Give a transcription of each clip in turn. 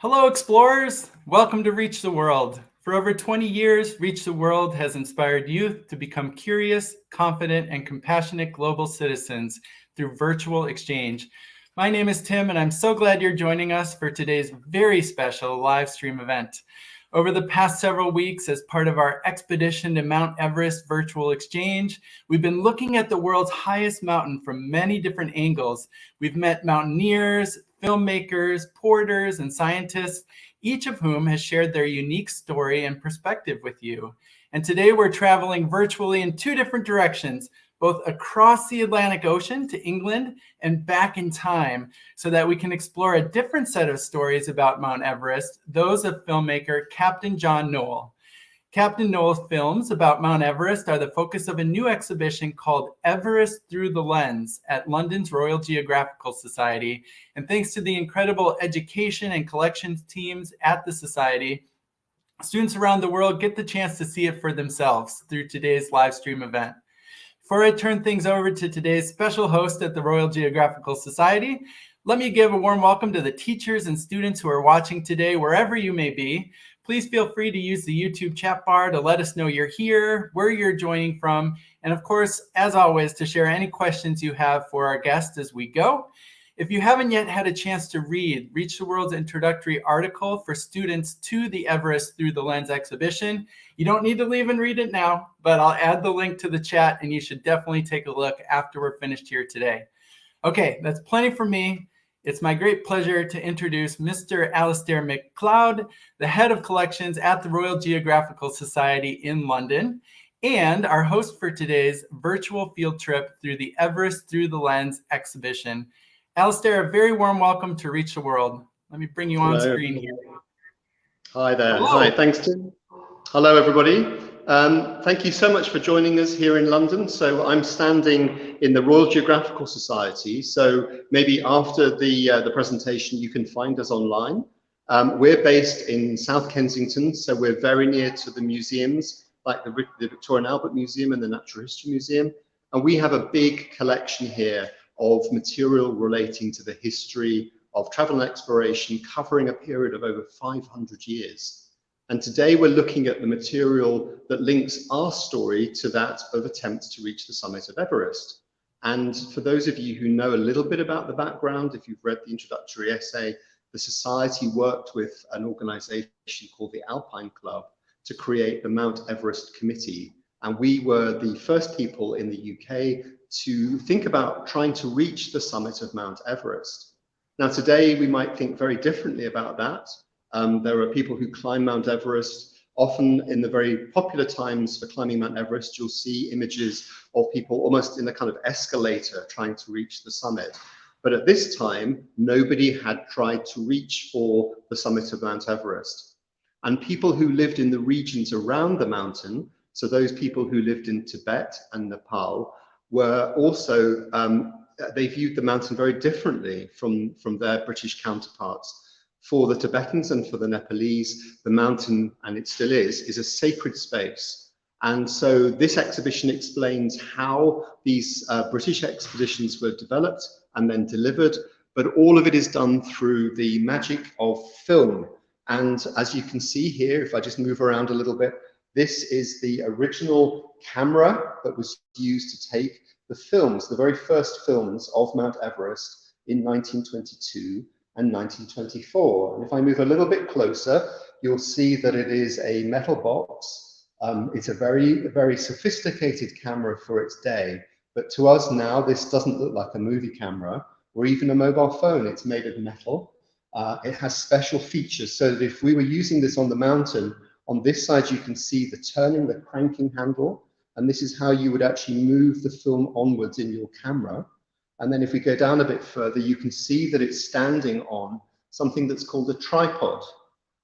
Hello, explorers! Welcome to Reach the World. For over 20 years, Reach the World has inspired youth to become curious, confident, and compassionate global citizens through virtual exchange. My name is Tim, and I'm so glad you're joining us for today's very special live stream event. Over the past several weeks, as part of our expedition to Mount Everest virtual exchange, we've been looking at the world's highest mountain from many different angles. We've met mountaineers, filmmakers, porters, and scientists, each of whom has shared their unique story and perspective with you. And today we're traveling virtually in two different directions, both across the Atlantic Ocean to England and back in time, so that we can explore a different set of stories about Mount Everest, those of filmmaker Captain John Noel. Captain Noel's films about Mount Everest are the focus of a new exhibition called Everest Through the Lens at London's Royal Geographical Society. And thanks to the incredible education and collections teams at the Society, students around the world get the chance to see it for themselves through today's live stream event. Before I turn things over to today's special host at the Royal Geographical Society, let me give a warm welcome to the teachers and students who are watching today, wherever you may be. Please feel free to use the YouTube chat bar to let us know you're here, where you're joining from, and of course, as always, to share any questions you have for our guests as we go. If you haven't yet had a chance to read Reach the World's introductory article for students to the Everest Through the Lens exhibition, you don't need to leave and read it now, but I'll add the link to the chat and you should definitely take a look after we're finished here today. Okay, that's plenty for me. It's my great pleasure to introduce Mr. Alasdair MacLeod, the head of collections at the Royal Geographical Society in London, and our host for today's virtual field trip through the Everest Through the Lens exhibition. Alasdair, a very warm welcome to Reach the World. Let me bring you on screen here. Hi there. Hello. Hi, thanks, Tim. Hello, everybody. Thank you so much for joining us here in London. So I'm standing in the Royal Geographical Society. So maybe after the presentation, you can find us online. We're based in South Kensington, so we're very near to the museums, like the Victoria and Albert Museum and the Natural History Museum. And we have a big collection here of material relating to the history of travel and exploration, covering a period of over 500 years. And today we're looking at the material that links our story to that of attempts to reach the summit of Everest. And for those of you who know a little bit about the background, if you've read the introductory essay, the Society worked with an organization called the Alpine Club to create the Mount Everest Committee. And we were the first people in the UK to think about trying to reach the summit of Mount Everest. Now, today we might think very differently about that. There are people who climb Mount Everest. Often in the very popular times for climbing Mount Everest, you'll see images of people almost in a kind of escalator trying to reach the summit. But at this time, nobody had tried to reach for the summit of Mount Everest. And people who lived in the regions around the mountain, so those people who lived in Tibet and Nepal, were also, they viewed the mountain very differently from their British counterparts. For the Tibetans and for the Nepalese, the mountain, and it still is a sacred space. And so this exhibition explains how these British expeditions were developed and then delivered, but all of it is done through the magic of film. And as you can see here, if I just move around a little bit, this is the original camera that was used to take the films, the very first films of Mount Everest in 1922 and 1924. And if I move a little bit closer, you'll see that it is a metal box. It's a very sophisticated camera for its day, but to us now, this doesn't look like a movie camera or even a mobile phone. It's made of metal. It has special features so that if we were using this on the mountain, on this side, you can see the turning, the cranking handle, and this is how you would actually move the film onwards in your camera. And then if we go down a bit further, you can see that it's standing on something that's called a tripod.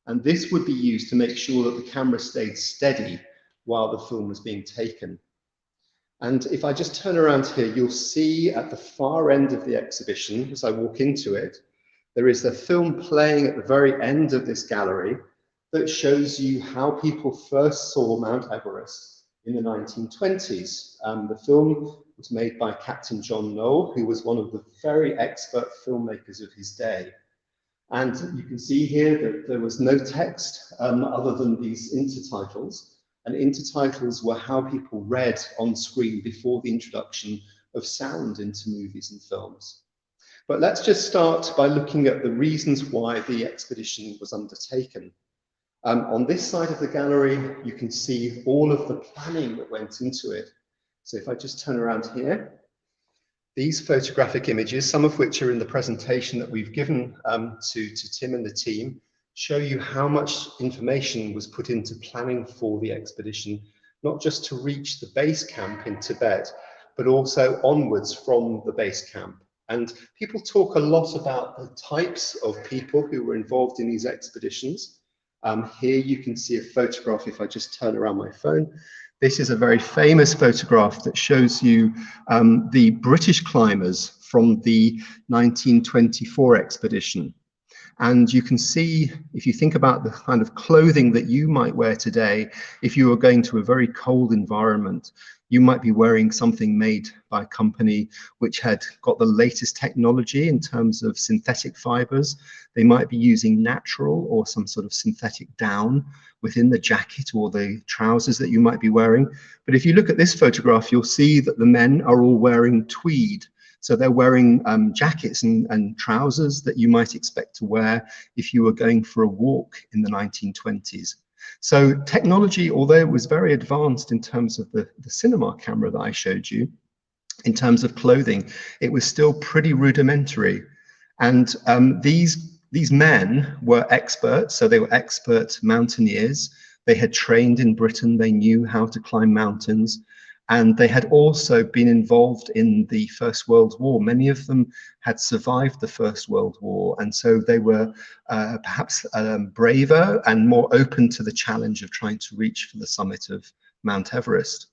And this would be used to make sure that the camera stayed steady while the film was being taken. And if I just turn around here, you'll see at the far end of the exhibition, as I walk into it, there is a film playing at the very end of this gallery that shows you how people first saw Mount Everest in the 1920s. The film was made by Captain John Noel, who was one of the very expert filmmakers of his day. And you can see here that there was no text other than these intertitles. And intertitles were how people read on screen before the introduction of sound into movies and films. But let's just start by looking at the reasons why the expedition was undertaken. On this side of the gallery, you can see all of the planning that went into it. So if I just turn around here, these photographic images, some of which are in the presentation that we've given to Tim and the team, show you how much information was put into planning for the expedition, not just to reach the base camp in Tibet, but also onwards from the base camp. And people talk a lot about the types of people who were involved in these expeditions. Here you can see a photograph, if I just turn around my phone. This is a very famous photograph that shows you the British climbers from the 1924 expedition. And you can see, if you think about the kind of clothing that you might wear today, if you were going to a very cold environment, you might be wearing something made by a company which had got the latest technology in terms of synthetic fibers. They might be using natural or some sort of synthetic down within the jacket or the trousers that you might be wearing. But if you look at this photograph, you'll see that the men are all wearing tweed. So they're wearing jackets and trousers that you might expect to wear if you were going for a walk in the 1920s. So technology, although it was very advanced in terms of the cinema camera that I showed you, in terms of clothing, it was still pretty rudimentary. And these men were experts, so they were expert mountaineers. They had trained in Britain, they knew how to climb mountains. And they had also been involved in the First World War. Many of them had survived the First World War, and so they were perhaps braver and more open to the challenge of trying to reach for the summit of Mount Everest.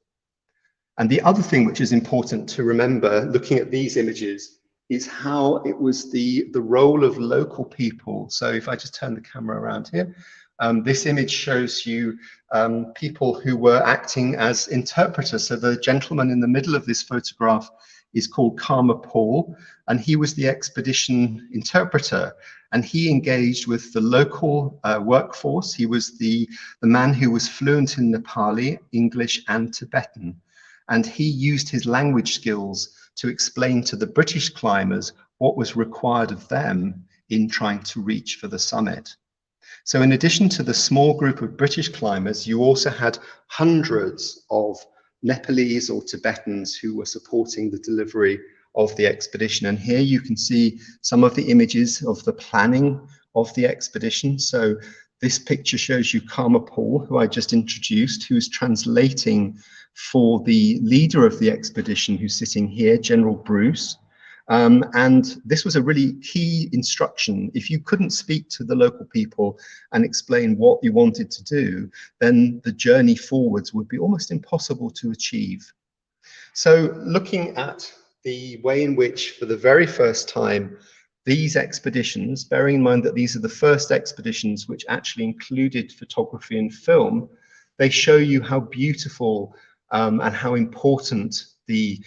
And the other thing which is important to remember, looking at these images, is how it was the role of local people. So if I just turn the camera around here, this image shows you people who were acting as interpreters. So the gentleman in the middle of this photograph is called Karma Paul, and he was the expedition interpreter. And he engaged with the local workforce. He was the man who was fluent in Nepali, English, and Tibetan. And he used his language skills to explain to the British climbers what was required of them in trying to reach for the summit. So in addition to the small group of British climbers, you also had hundreds of Nepalese or Tibetans who were supporting the delivery of the expedition. And here you can see some of the images of the planning of the expedition. So this picture shows you Karma Paul, who I just introduced, who's translating for the leader of the expedition, who's sitting here, General Bruce. And this was a really key instruction. If you couldn't speak to the local people and explain what you wanted to do, then the journey forwards would be almost impossible to achieve. So looking at the way in which, for the very first time, these expeditions, bearing in mind that these are the first expeditions which actually included photography and film, they show you how beautiful and how important the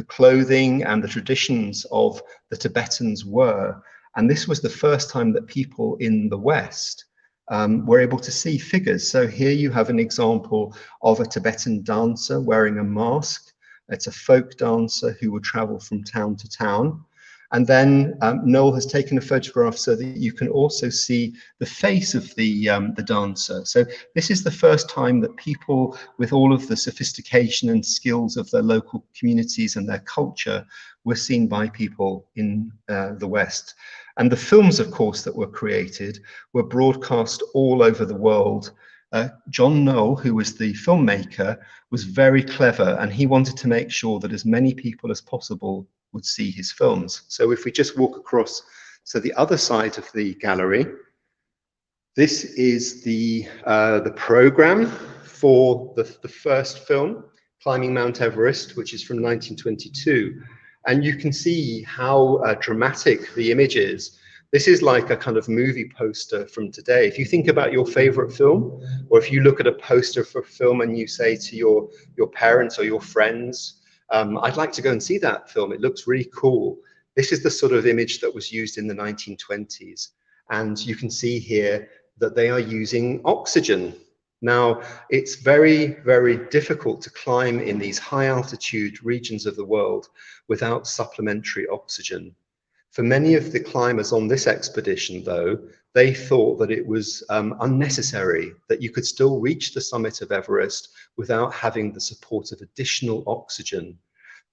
clothing and the traditions of the Tibetans were. And this was the first time that people in the West were able to see figures. So here you have an example of a Tibetan dancer wearing a mask. It's a folk dancer who would travel from town to town. And then Noel has taken a photograph so that you can also see the face of the dancer. So this is the first time that people with all of the sophistication and skills of their local communities and their culture were seen by people in the West. And the films, of course, that were created were broadcast all over the world. John Noel, who was the filmmaker, was very clever, and he wanted to make sure that as many people as possible would see his films. So if we just walk across to the other side of the gallery, this is the program for the first film, Climbing Mount Everest, which is from 1922. And you can see how dramatic the image is. This is like a kind of movie poster from today. If you think about your favorite film, or if you look at a poster for a film and you say to your parents or your friends, I'd like to go and see that film, it looks really cool. This is the sort of image that was used in the 1920s. And you can see here that they are using oxygen. Now, it's very, very difficult to climb in these high altitude regions of the world without supplementary oxygen. For many of the climbers on this expedition, though, they thought that it was unnecessary, that you could still reach the summit of Everest without having the support of additional oxygen.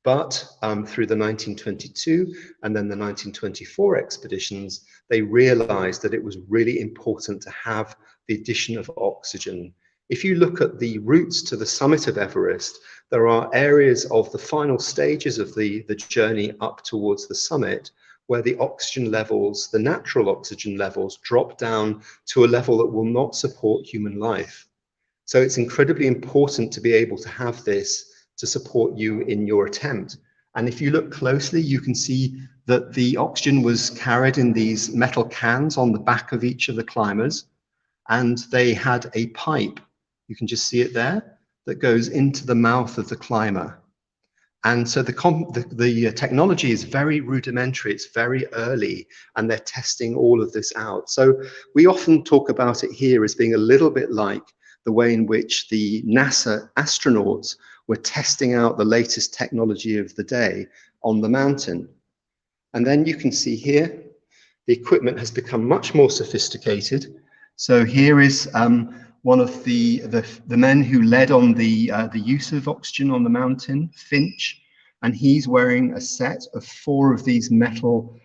But through the 1922 and then the 1924 expeditions, they realized that it was really important to have the addition of oxygen. If you look at the routes to the summit of Everest, there are areas of the final stages of the journey up towards the summit where the oxygen levels, the natural oxygen levels, drop down to a level that will not support human life. So it's incredibly important to be able to have this to support you in your attempt. And if you look closely, you can see that the oxygen was carried in these metal cans on the back of each of the climbers, and they had a pipe, you can just see it there, that goes into the mouth of the climber. And so the technology is very rudimentary, it's very early, and they're testing all of this out. So we often talk about it here as being a little bit like the way in which the NASA astronauts were testing out the latest technology of the day on the mountain. And then you can see here, the equipment has become much more sophisticated. So here is one of the men who led on the use of oxygen on the mountain, Finch, and he's wearing a set of 4 of these metal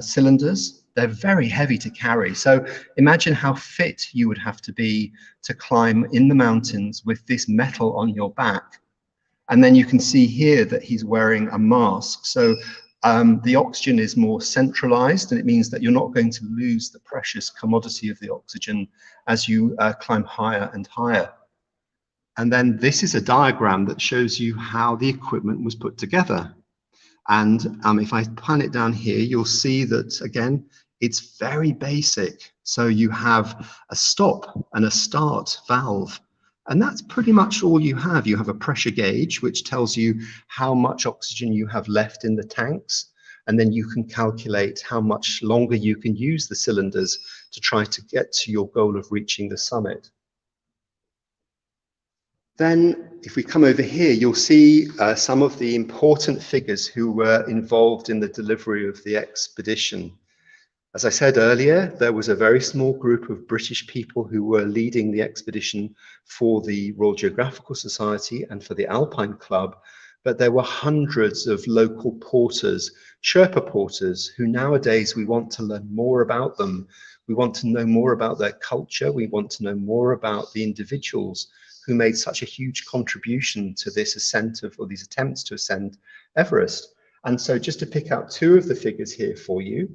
cylinders. They're very heavy to carry. So imagine how fit you would have to be to climb in the mountains with this metal on your back. And then you can see here that he's wearing a mask. So the oxygen is more centralized, and it means that you're not going to lose the precious commodity of the oxygen as you climb higher and higher. And then this is a diagram that shows you how the equipment was put together. And if I pan it down here, you'll see that, again, it's very basic. So you have a stop and a start valve. And that's pretty much all you have. You have a pressure gauge, which tells you how much oxygen you have left in the tanks. And then you can calculate how much longer you can use the cylinders to try to get to your goal of reaching the summit. Then, if we come over here, you'll see some of the important figures who were involved in the delivery of the expedition. As I said earlier, there was a very small group of British people who were leading the expedition for the Royal Geographical Society and for the Alpine Club, but there were hundreds of local porters, Sherpa porters, who nowadays we want to learn more about them. We want to know more about their culture. We want to know more about the individuals who made such a huge contribution to this ascent or these attempts to ascend Everest. And so just to pick out 2 of the figures here for you,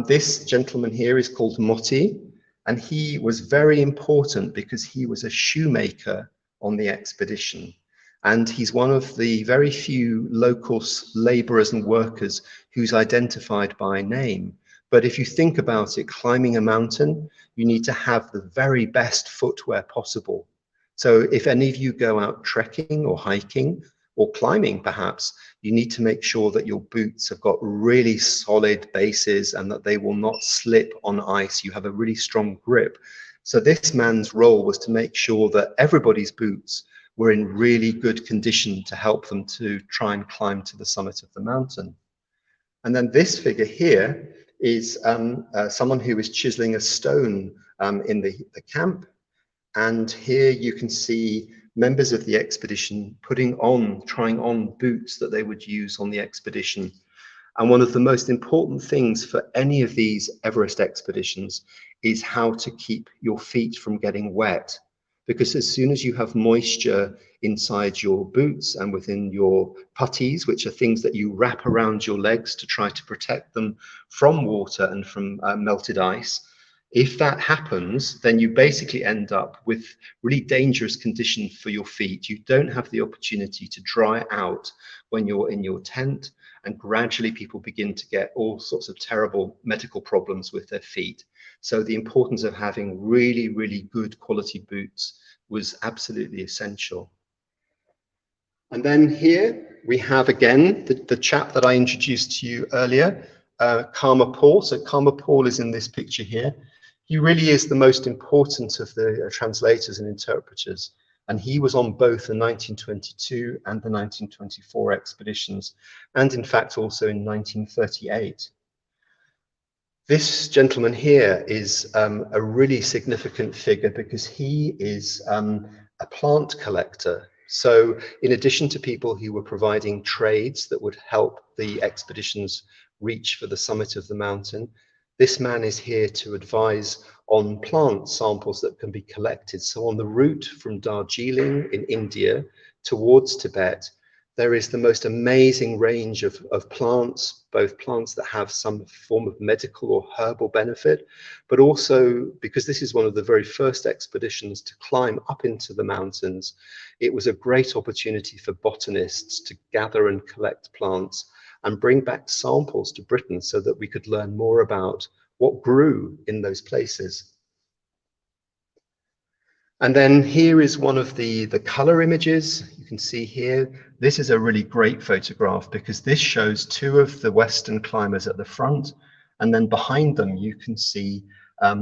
this gentleman here is called Moti, and he was very important because he was a shoemaker on the expedition. And he's one of the very few local laborers and workers who's identified by name. But if you think about it, climbing a mountain, you need to have the very best footwear possible. So if any of you go out trekking or hiking or climbing perhaps, you need to make sure that your boots have got really solid bases and that they will not slip on ice. You have a really strong grip. So this man's role was to make sure that everybody's boots were in really good condition to help them to try and climb to the summit of the mountain. And then this figure here is someone who is chiseling a stone in the camp. And here you can see members of the expedition trying on boots that they would use on the expedition. And one of the most important things for any of these Everest expeditions is how to keep your feet from getting wet. Because as soon as you have moisture inside your boots and within your puttees, which are things that you wrap around your legs to try to protect them from water and from melted ice, if that happens, then you basically end up with really dangerous conditions for your feet. You don't have the opportunity to dry out when you're in your tent, and gradually people begin to get all sorts of terrible medical problems with their feet. So the importance of having really, really good quality boots was absolutely essential. And then here we have again the chap that I introduced to you earlier, Karma Paul. So Karma Paul is in this picture here. He really is the most important of the translators and interpreters. And he was on both the 1922 and the 1924 expeditions, and in fact also in 1938. This gentleman here is a really significant figure because he is a plant collector. So in addition to people who were providing trades that would help the expeditions reach for the summit of the mountain, this man is here to advise on plant samples that can be collected. So on the route from Darjeeling in India towards Tibet, there is the most amazing range of plants, both plants that have some form of medical or herbal benefit, but also because this is one of the very first expeditions to climb up into the mountains, it was a great opportunity for botanists to gather and collect plants and bring back samples to Britain so that we could learn more about what grew in those places. And then here is one of the color images. You can see here, this is a really great photograph because this shows two of the Western climbers at the front, and then behind them you can see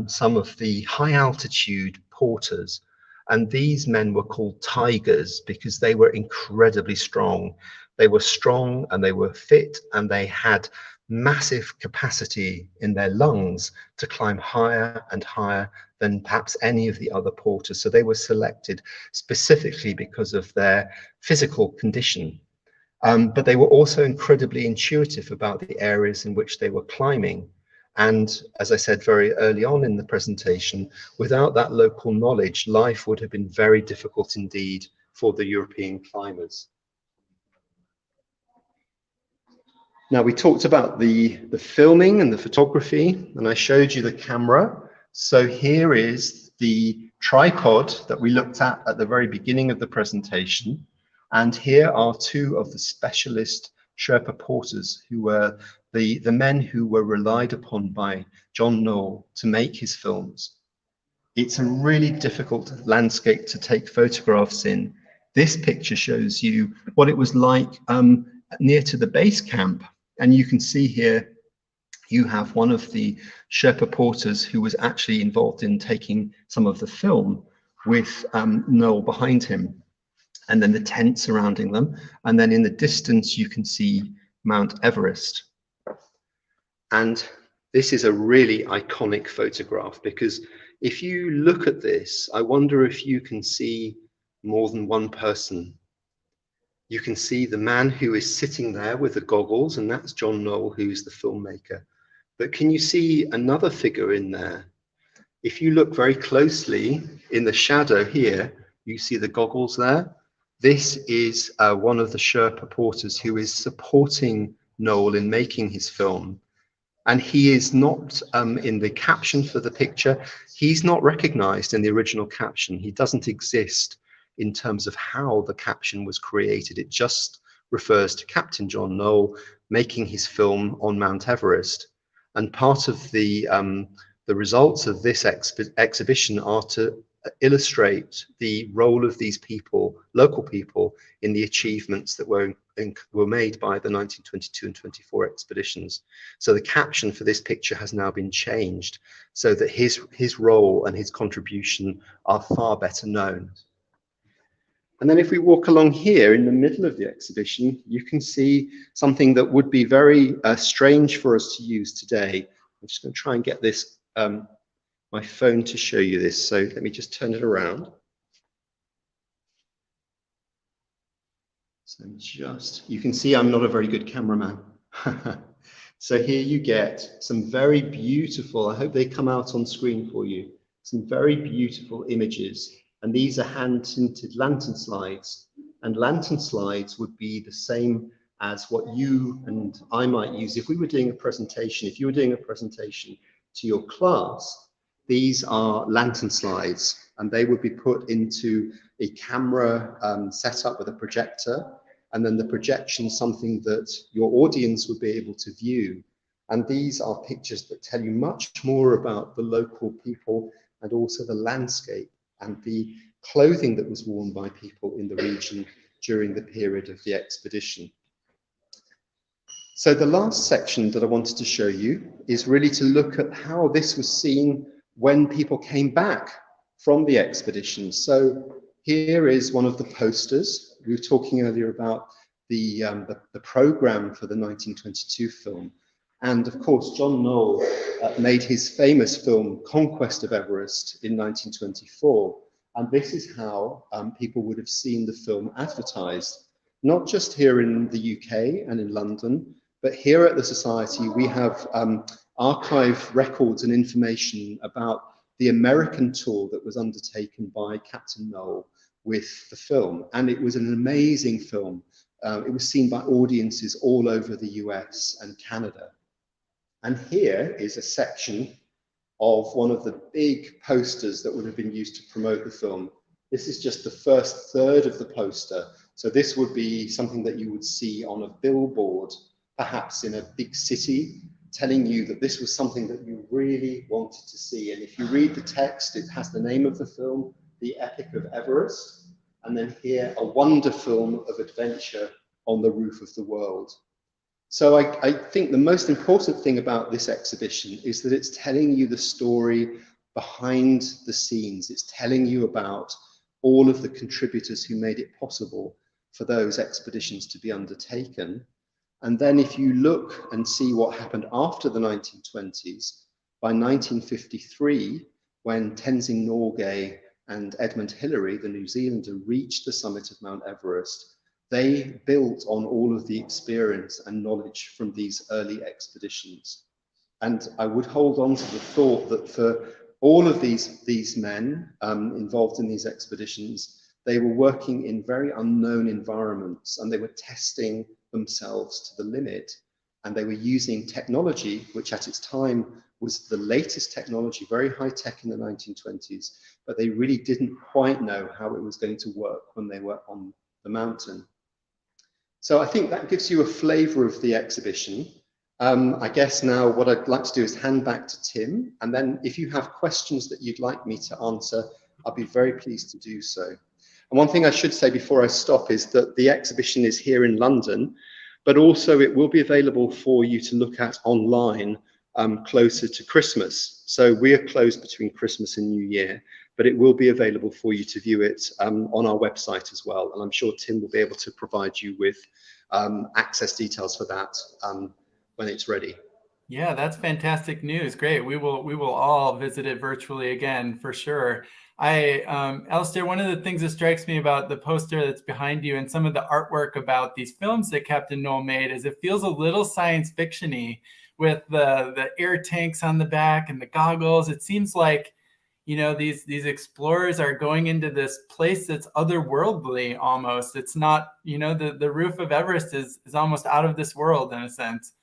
some of the high altitude porters. And these men were called tigers because they were incredibly strong. They were strong and they were fit and they had massive capacity in their lungs to climb higher and higher than perhaps any of the other porters. So they were selected specifically because of their physical condition. But they were also incredibly intuitive about the areas in which they were climbing. And as I said very early on in the presentation, without that local knowledge, life would have been very difficult indeed for the European climbers. Now, we talked about the filming and the photography, and I showed you the camera. So here is the tripod that we looked at the very beginning of the presentation. And here are two of the specialist Sherpa porters who were the men who were relied upon by John Noel to make his films. It's a really difficult landscape to take photographs in. This picture shows you what it was like near to the base camp. And you can see here, you have one of the Sherpa porters who was actually involved in taking some of the film with Noel behind him, and then the tent surrounding them. And then in the distance, you can see Mount Everest. And this is a really iconic photograph because if you look at this, I wonder if you can see more than one person. You can see the man who is sitting there with the goggles, and that's John Noel, who's the filmmaker. But can you see another figure in there? If you look very closely in the shadow here, you see the goggles there. This is one of the Sherpa porters who is supporting Noel in making his film. And he is not in the caption for the picture. He's not recognized in the original caption. He doesn't exist in terms of how the caption was created. It just refers to Captain John Noel making his film on Mount Everest. And part of the results of this exhibition are to illustrate the role of these people, local people, in the achievements that were made by the 1922 and 24 expeditions. So the caption for this picture has now been changed so that his role and his contribution are far better known. And then if we walk along here in the middle of the exhibition, you can see something that would be very strange for us to use today. I'm just going to try and get this, my phone to show you this. So let me just turn it around. So you can see I'm not a very good cameraman. So here you get some very beautiful, I hope they come out on screen for you, some very beautiful images. And these are hand-tinted lantern slides. And lantern slides would be the same as what you and I might use if we were doing a presentation. If you were doing a presentation to your class, these are lantern slides, and they would be put into a camera setup with a projector, and then the projection something that your audience would be able to view. And these are pictures that tell you much more about the local people and also the landscape and the clothing that was worn by people in the region during the period of the expedition. So the last section that I wanted to show you is really to look at how this was seen when people came back from the expedition. So here is one of the posters. We were talking earlier about the program for the 1922 film. And of course, John Noel made his famous film, Conquest of Everest, in 1924. And this is how people would have seen the film advertised, not just here in the UK and in London, but here at the Society, we have archive records and information about the American tour that was undertaken by Captain Noel with the film. And it was an amazing film. It was seen by audiences all over the US and Canada. And here is a section of one of the big posters that would have been used to promote the film. This is just the first third of the poster. So this would be something that you would see on a billboard, perhaps in a big city, telling you that this was something that you really wanted to see. And if you read the text, it has the name of the film, The Epic of Everest, and then here, a wonder film of adventure on the roof of the world. So I think the most important thing about this exhibition is that it's telling you the story behind the scenes. It's telling you about all of the contributors who made it possible for those expeditions to be undertaken. And then if you look and see what happened after the 1920s, by 1953, when Tenzing Norgay and Edmund Hillary, the New Zealander, reached the summit of Mount Everest, they built on all of the experience and knowledge from these early expeditions. And I would hold on to the thought that for all of these men involved in these expeditions, they were working in very unknown environments, and they were testing themselves to the limit, and they were using technology which at its time was the latest technology, very high tech in the 1920s, but they really didn't quite know how it was going to work when they were on the mountain. So I think that gives you a flavor of the exhibition. I guess now what I'd like to do is hand back to Tim, and then if you have questions that you'd like me to answer, I'll be very pleased to do so. And one thing I should say before I stop is that the exhibition is here in London, but also it will be available for you to look at online closer to Christmas. So we are closed between Christmas and New Year, but it will be available for you to view it on our website as well. And I'm sure Tim will be able to provide you with access details for that when it's ready. Yeah, that's fantastic news. Great. We will all visit it virtually again for sure. Alasdair, one of the things that strikes me about the poster that's behind you and some of the artwork about these films that Captain Noel made is it feels a little science fiction-y with the air tanks on the back and the goggles. It seems like, you know, these explorers are going into this place that's otherworldly almost. It's not, you know, the roof of Everest is almost out of this world in a sense.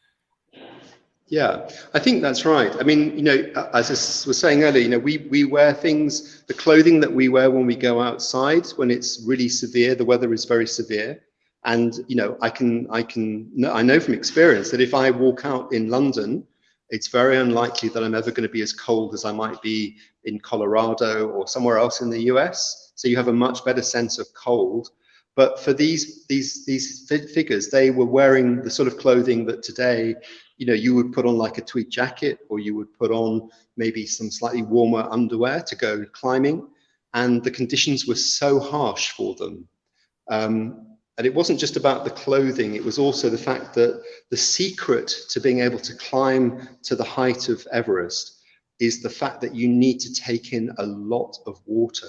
Yeah, I think that's right. I mean, you know, as I was saying earlier, you know, we wear things, the clothing that we wear when we go outside, when it's really severe, the weather is very severe. And, you know, I know from experience that if I walk out in London, it's very unlikely that I'm ever going to be as cold as I might be in Colorado or somewhere else in the US. So you have a much better sense of cold. But for these figures, they were wearing the sort of clothing that today, you know, you would put on like a tweed jacket, or you would put on maybe some slightly warmer underwear to go climbing. And the conditions were so harsh for them. And it wasn't just about the clothing, it was also the fact that the secret to being able to climb to the height of Everest is the fact that you need to take in a lot of water.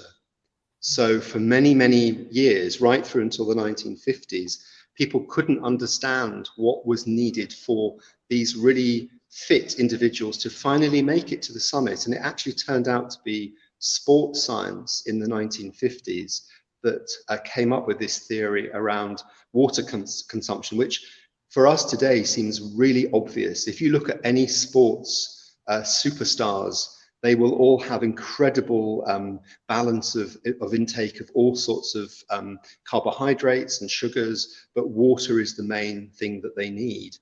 So for many, many years, right through until the 1950s, people couldn't understand what was needed for these really fit individuals to finally make it to the summit. And it actually turned out to be sports science in the 1950s that came up with this theory around water consumption, which for us today seems really obvious. If you look at any sports superstars, they will all have incredible balance of intake of all sorts of carbohydrates and sugars, but water is the main thing that they need.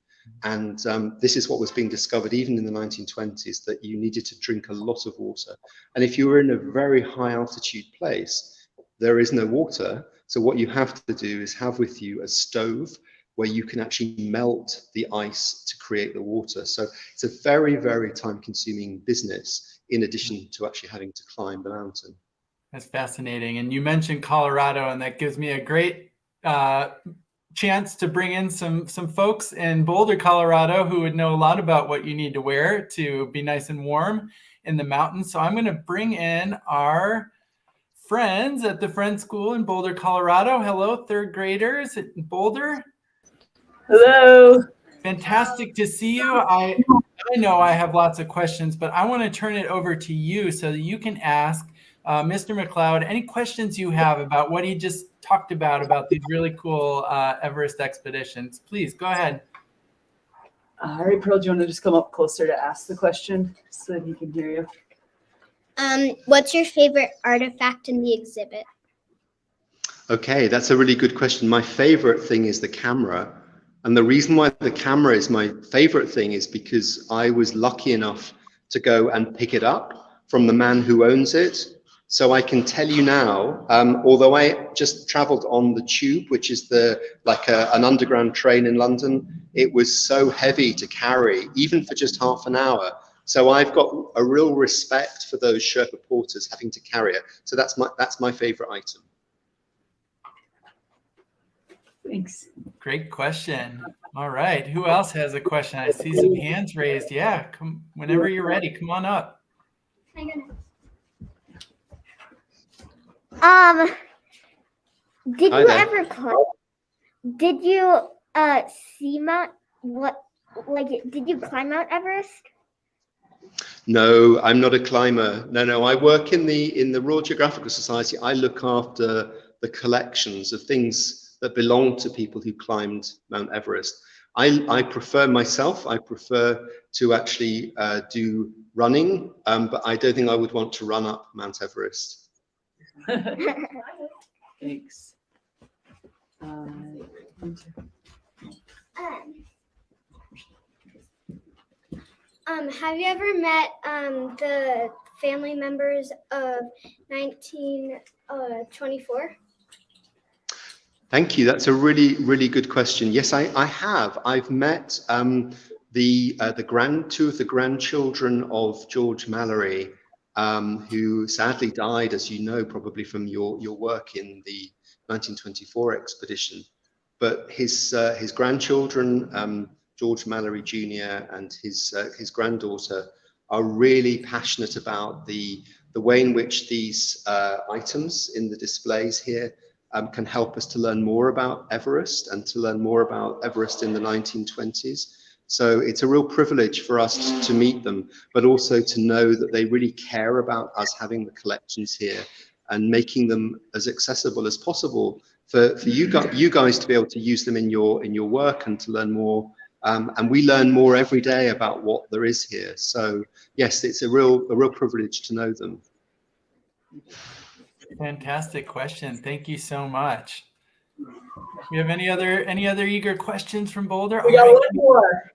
And this is what was being discovered even in the 1920s, that you needed to drink a lot of water. And if you were in a very high altitude place, there is no water. So what you have to do is have with you a stove where you can actually melt the ice to create the water. So it's a very, very time-consuming business, in addition to actually having to climb the mountain. That's fascinating. And you mentioned Colorado, and that gives me a great chance to bring in some folks in Boulder, Colorado, who would know a lot about what you need to wear to be nice and warm in the mountains. So I'm going to bring in our friends at the Friend School in Boulder, Colorado. Hello, third graders in Boulder. Hello. Fantastic to see you. I know I have lots of questions, but I want to turn it over to you so that you can ask Mr. MacLeod any questions you have about what he just talked about these really cool Everest expeditions. Please go ahead. All right, Pearl, do you want to just come up closer to ask the question so that he can hear you? What's your favorite artifact in the exhibit? Okay, that's a really good question. My favorite thing is the camera. And the reason why the camera is my favorite thing is because I was lucky enough to go and pick it up from the man who owns it. So I can tell you now, although I just traveled on the tube, which is an underground train in London, it was so heavy to carry, even for just half an hour. So I've got a real respect for those Sherpa porters having to carry it. So that's my favorite item. Thanks. Great question. All right. Who else has a question? I see some hands raised. Yeah, come whenever you're ready. Come on up. Did you ever climb? Did you see did you climb Mount Everest? No, I'm not a climber. No, I work in the Royal Geographical Society. I look after the collections of things that belong to people who climbed Mount Everest. I prefer to actually do running, but I don't think I would want to run up Mount Everest. Thanks. Have you ever met the family members of 1924? Thank you. That's a really, really good question. Yes, I have. I've met two of the grandchildren of George Mallory, who sadly died, as you know, probably from your work in the 1924 expedition. But his grandchildren, George Mallory Jr. and his granddaughter, are really passionate about the way in which these items in the displays here can help us to learn more about Everest and to learn more about Everest in the 1920s. So it's a real privilege for us to meet them, but also to know that they really care about us having the collections here and making them as accessible as possible for you guys to be able to use them in your work and to learn more. And we learn more every day about what there is here. So yes, it's a real privilege to know them. Fantastic question. Thank you so much. We have any other eager questions from Boulder? We got one more.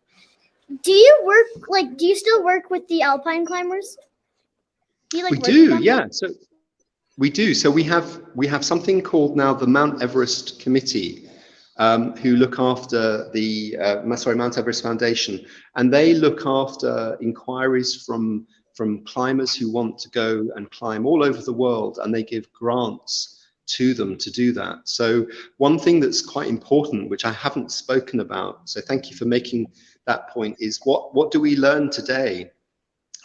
Do you still work with the alpine climbers? We do, yeah. So we do. So we have something called now the Mount Everest Committee, who look after the Mount Everest Foundation, and they look after inquiries from climbers who want to go and climb all over the world, and they give grants to them to do that. So one thing that's quite important, which I haven't spoken about, so thank you for making that point, is what do we learn today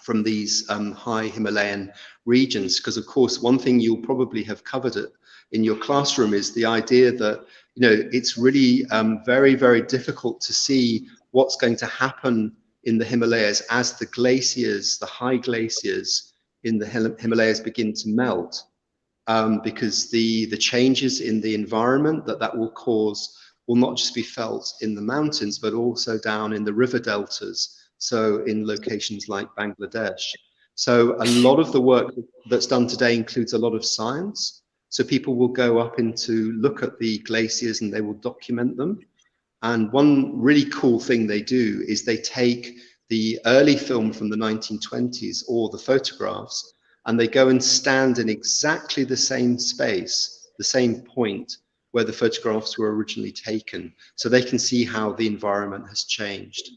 from these high Himalayan regions? Because of course, one thing you'll probably have covered it in your classroom is the idea that, you know, it's really very, very difficult to see what's going to happen in the Himalayas as the glaciers, the high glaciers in the Himalayas begin to melt, because the changes in the environment that will cause will not just be felt in the mountains, but also down in the river deltas, so in locations like Bangladesh. So a lot of the work that's done today includes a lot of science. So people will go up to look at the glaciers and they will document them. And one really cool thing they do is they take the early film from the 1920s or the photographs, and they go and stand in exactly the same space, the same point where the photographs were originally taken, so they can see how the environment has changed.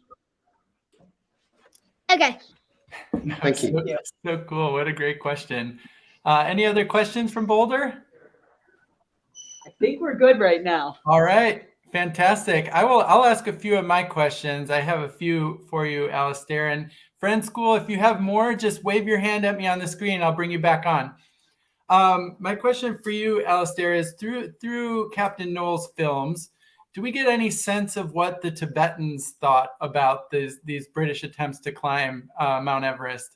Okay. Thank you. So cool. What a great question. Any other questions from Boulder? I think we're good right now. All right. Fantastic. I'll ask a few of my questions. I have a few for you, Alasdair. And Friend School, if you have more, just wave your hand at me on the screen. I'll bring you back on. My question for you, Alasdair, is through Captain Noel's films, do we get any sense of what the Tibetans thought about these British attempts to climb Mount Everest?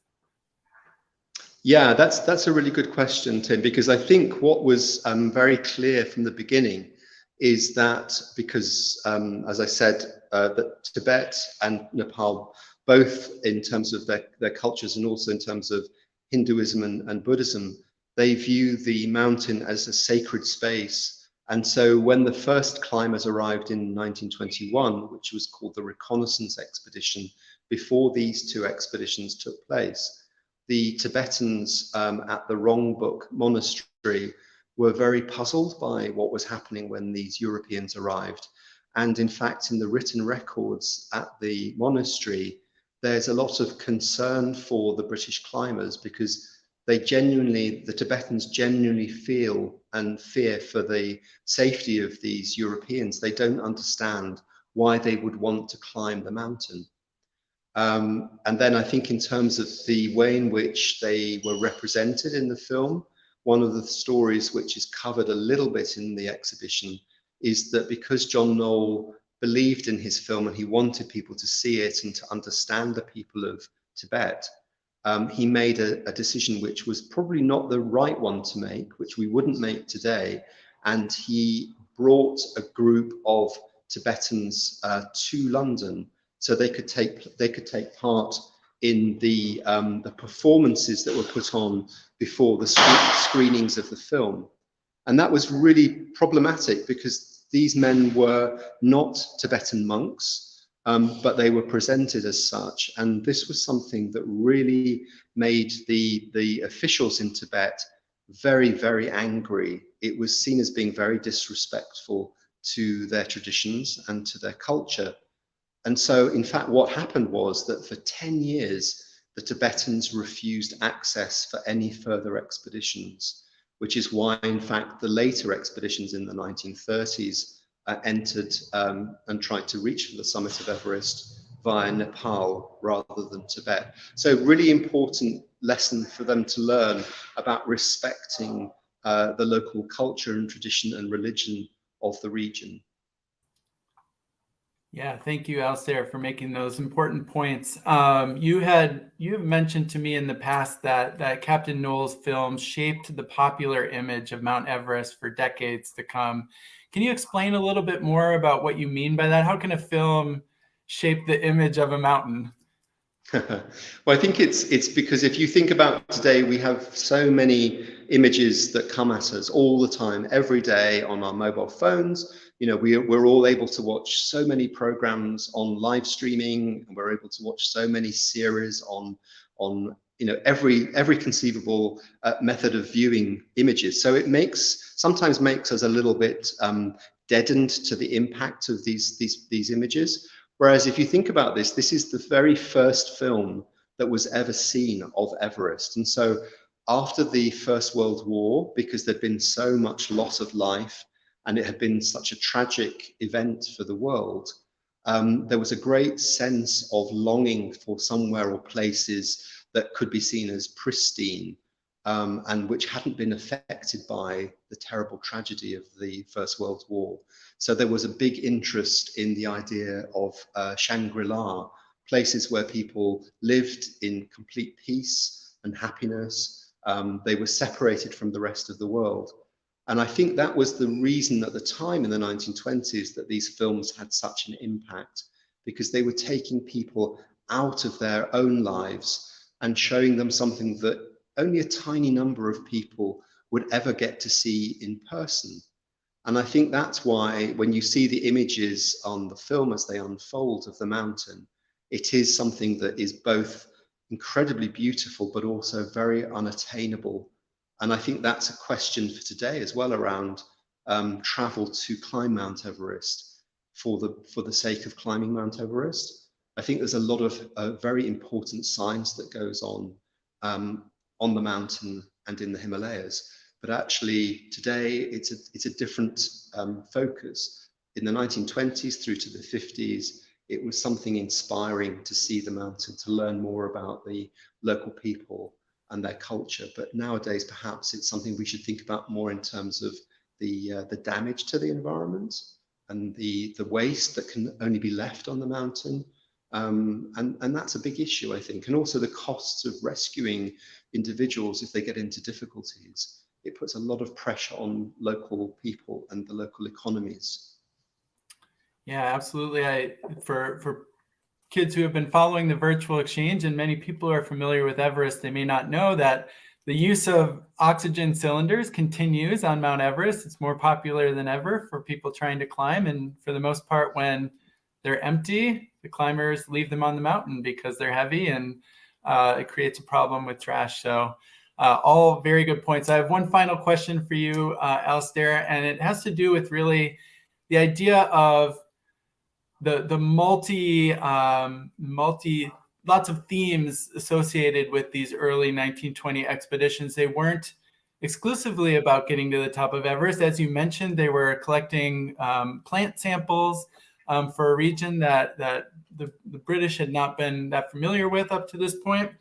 Yeah, that's a really good question, Tim, because I think what was very clear from the beginning is that because, as I said, that Tibet and Nepal, both in terms of their cultures and also in terms of Hinduism and Buddhism, they view the mountain as a sacred space. And so when the first climbers arrived in 1921, which was called the Reconnaissance Expedition, before these two expeditions took place, the Tibetans at the Rongbuk monastery were very puzzled by what was happening when these Europeans arrived. And in fact, in the written records at the monastery, there's a lot of concern for the British climbers because the Tibetans genuinely feel and fear for the safety of these Europeans. They don't understand why they would want to climb the mountain. And then I think in terms of the way in which they were represented in the film, one of the stories which is covered a little bit in the exhibition is that because John Noel believed in his film and he wanted people to see it and to understand the people of Tibet, he made a decision which was probably not the right one to make, which we wouldn't make today. And he brought a group of Tibetans to London so they could take part in the performances that were put on before the screenings of the film. And that was really problematic because these men were not Tibetan monks, but they were presented as such. And this was something that really made the officials in Tibet very, very angry. It was seen as being very disrespectful to their traditions and to their culture. And so, in fact, what happened was that for 10 years, the Tibetans refused access for any further expeditions, which is why, in fact, the later expeditions in the 1930s entered and tried to reach for the summit of Everest via Nepal rather than Tibet. So really important lesson for them to learn about respecting the local culture and tradition and religion of the region. Yeah, thank you, Alasdair, for making those important points. You have mentioned to me in the past that Captain Noel's film shaped the popular image of Mount Everest for decades to come. Can you explain a little bit more about what you mean by that? How can a film shape the image of a mountain? Well, I think it's because if you think about today, we have so many images that come at us all the time, every day on our mobile phones. You know, we're all able to watch so many programs on live streaming, and we're able to watch so many series on you know every conceivable method of viewing images. So it sometimes makes us a little bit deadened to the impact of these images. Whereas if you think about this, this is the very first film that was ever seen of Everest. And so after the First World War, because there'd been so much loss of life and it had been such a tragic event for the world, there was a great sense of longing for somewhere or places that could be seen as pristine and which hadn't been affected by the terrible tragedy of the First World War. So there was a big interest in the idea of Shangri-La, places where people lived in complete peace and happiness. They were separated from the rest of the world. And I think that was the reason at the time in the 1920s that these films had such an impact, because they were taking people out of their own lives and showing them something that only a tiny number of people would ever get to see in person. And I think that's why when you see the images on the film as they unfold of the mountain, it is something that is both incredibly beautiful, but also very unattainable. And I think that's a question for today as well around travel to climb Mount Everest for the sake of climbing Mount Everest. I think there's a lot of very important science that goes on the mountain and in the Himalayas. But actually today it's a different focus. In the 1920s through to the 50s, it was something inspiring to see the mountain, to learn more about the local people and their culture. But nowadays, perhaps it's something we should think about more in terms of the damage to the environment and the waste that can only be left on the mountain. And that's a big issue, I think. And also the costs of rescuing individuals if they get into difficulties. It puts a lot of pressure on local people and the local economies. Yeah, absolutely. For kids who have been following the virtual exchange, and many people who are familiar with Everest, they may not know that the use of oxygen cylinders continues on Mount Everest. It's more popular than ever for people trying to climb. And for the most part, when they're empty, the climbers leave them on the mountain because they're heavy, and it creates a problem with trash. So all very good points. I have one final question for you, Alasdair, and it has to do with really the idea of the lots of themes associated with these early 1920 expeditions. They weren't exclusively about getting to the top of Everest. As you mentioned, they were collecting plant samples for a region that the British had not been that familiar with up to this point.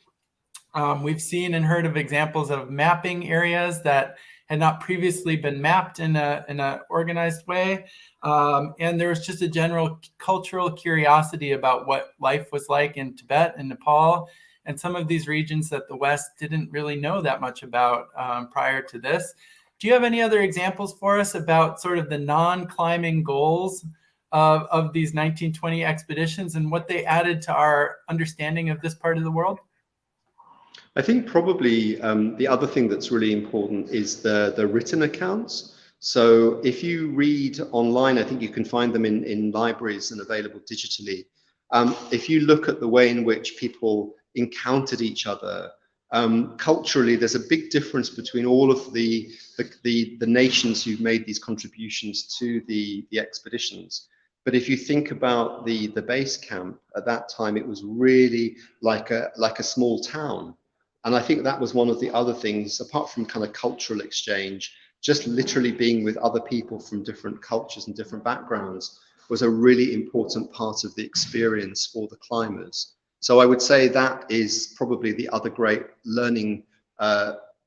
We've seen and heard of examples of mapping areas that had not previously been mapped in a organized way. And there was just a general cultural curiosity about what life was like in Tibet and Nepal, and some of these regions that the West didn't really know that much about prior to this. Do you have any other examples for us about sort of the non-climbing goals of these 1920 expeditions and what they added to our understanding of this part of the world? I think probably the other thing that's really important is the written accounts. So if you read online, I think you can find them in libraries and available digitally. If you look at the way in which people encountered each other, culturally, there's a big difference between all of the nations who've made these contributions to the expeditions. But if you think about the base camp at that time, it was really like a small town. And I think that was one of the other things, apart from kind of cultural exchange, just literally being with other people from different cultures and different backgrounds was a really important part of the experience for the climbers. So I would say that is probably the other great learning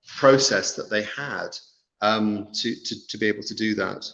process that they had to be able to do that.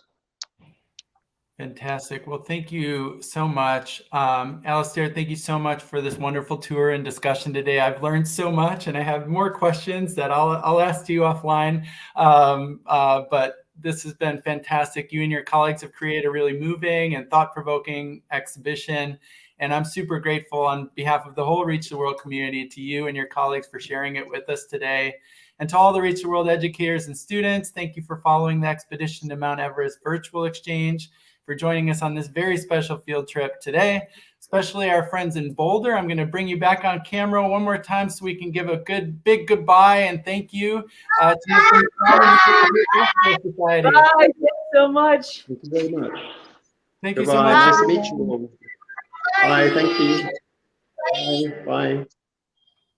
Fantastic. Well, thank you so much. Alasdair, thank you so much for this wonderful tour and discussion today. I've learned so much, and I have more questions that I'll ask you offline. But this has been fantastic. You and your colleagues have created a really moving and thought-provoking exhibition. And I'm super grateful on behalf of the whole Reach the World community to you and your colleagues for sharing it with us today. And to all the Reach the World educators and students, thank you for following the expedition to Mount Everest virtual exchange, for joining us on this very special field trip today, especially our friends in Boulder. I'm going to bring you back on camera one more time so we can give a big goodbye and thank you to the Society. Bye. Thanks so much. Thank you very much. Thank Goodbye. you so much. Nice to meet you all. Bye. Thank you. Bye. Bye.